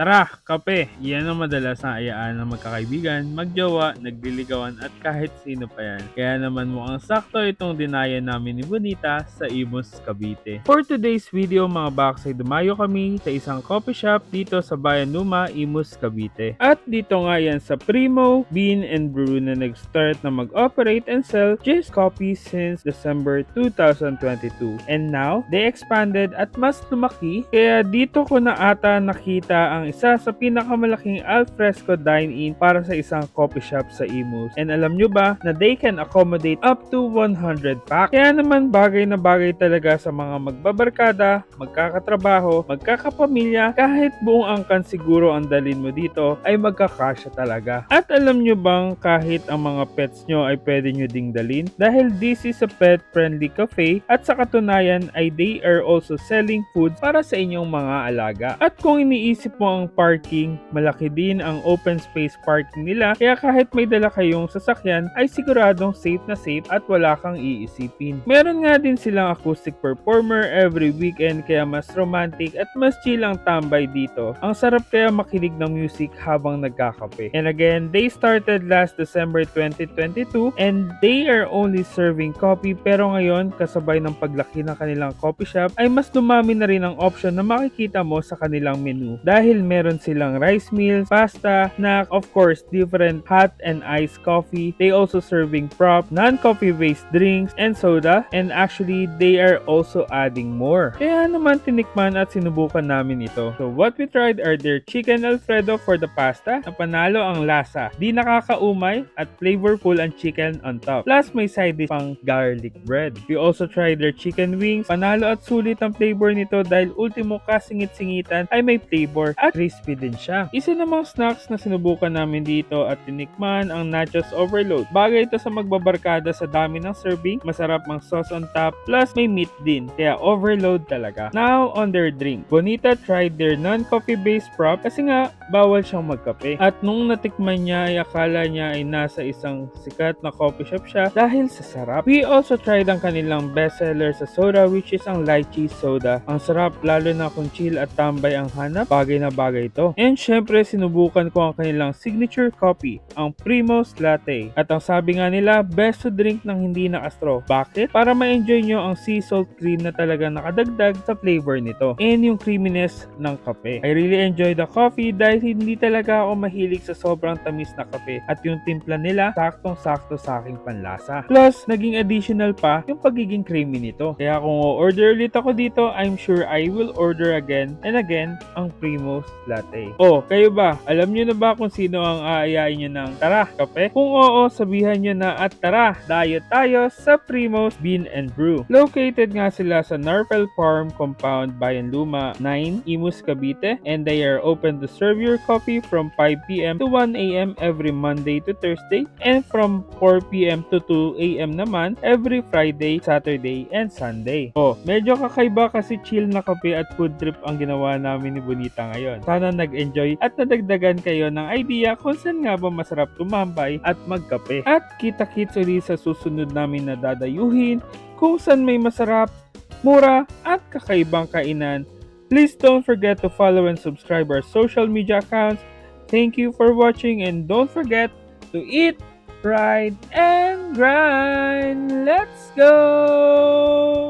Tara, kape! Yan ang madalas na ayaan ng magkakaibigan, magjowa, nagliligawan at kahit sino pa yan. Kaya naman mukhang sakto itong dinaya namin ni Bonita sa Imus, Cavite. For today's video mga box ay dumayo kami sa isang coffee shop dito sa Bayan Luma, Imus, Cavite. At dito nga yan sa Primo Bean and Brew na nag-start na mag-operate and sell just coffee since December 2022. And now, they expanded at mas lumaki kaya dito ko na ata nakita ang isa sa pinakamalaking alfresco dine-in para sa isang coffee shop sa Imus. And alam nyo ba na they can accommodate up to 100 pack? Kaya naman bagay na bagay talaga sa mga magbabarkada, magkakatrabaho, magkakapamilya, kahit buong angkan siguro ang dalin mo dito ay magkakasya talaga. At alam nyo bang kahit ang mga pets nyo ay pwede nyo ding dalin? Dahil this is a pet friendly cafe at sa katunayan ay they are also selling foods para sa inyong mga alaga. At kung iniisip mo ang parking, malaki din ang open space parking nila kaya kahit may dala kayong sasakyan ay siguradong safe na safe at wala kang iisipin. Meron nga din silang acoustic performer every weekend kaya mas romantic at mas chill ang tambay dito. Ang sarap kaya makinig ng music habang nagkakape. And again, they started last December 2022 and they are only serving coffee pero ngayon kasabay ng paglaki ng kanilang coffee shop ay mas dumami na rin ang option na makikita mo sa kanilang menu dahil meron silang rice meals, pasta, snack, of course, different hot and iced coffee. They also serving prop, non-coffee based drinks, and soda. And actually, they are also adding more. Kaya naman tinikman at sinubukan namin ito. So what we tried are their chicken alfredo for the pasta na panalo ang lasa. Di nakakaumay at flavorful ang chicken on top. Plus may side dish pang garlic bread. We also tried their chicken wings. Panalo at sulit ang flavor nito dahil ultimo kasingit-singitan ay may flavor at crispy din siya. Isa namang snacks na sinubukan namin dito at tinikman ang nachos overload. Bagay ito sa magbabarkada sa dami ng serving, masarap ang sauce on top, plus may meat din, kaya overload talaga. Now, on their drink. Bonita tried their non-coffee based prop kasi nga bawal siyang magkape. At nung natikman niya ay akala niya ay nasa isang sikat na coffee shop siya dahil sa sarap. We also tried ang kanilang bestseller sa soda which is ang lychee soda. Ang sarap lalo na kung chill at tambay ang hanap, bagay na bagay ito. And syempre sinubukan ko ang kanilang signature coffee, ang Primo's Latte. At ang sabi nga nila, best to drink ng hindi naka-straw. Bakit? Para ma-enjoy nyo ang sea salt cream na talaga nakadagdag sa flavor nito. And yung creaminess ng kape. I really enjoy the coffee dahil hindi talaga ako mahilig sa sobrang tamis na kape. At yung timpla nila, saktong-sakto sa aking panlasa. Plus, naging additional pa yung pagiging creamy nito. Kaya kung o-order ulit ako dito, I'm sure I will order again and again ang Primo's Latte. Oh, kayo ba? Alam nyo na ba kung sino ang aayain nyo ng tara, kape? Kung oo, sabihan nyo na at tara, dayo tayo sa Primo's Bean and Brew. Located nga sila sa Narpel Farm Compound, Bayan Luma 9, Imus, Cavite, and they are open to serve your coffee from 5 p.m. to 1 a.m. every Monday to Thursday and from 4 p.m. to 2 a.m. naman every Friday, Saturday, and Sunday. Oh, medyo kakaiba kasi chill na kape at food trip ang ginawa namin ni Bonita ngayon. Sana nag-enjoy at nadagdagan kayo ng idea kung saan nga ba masarap tumambay at magkape. At kita-kits ulit sa susunod namin na dadayuhin kung saan may masarap, mura at kakaibang kainan. Please don't forget to follow and subscribe our social media accounts. Thank you for watching and don't forget to eat, ride, and grind. Let's go!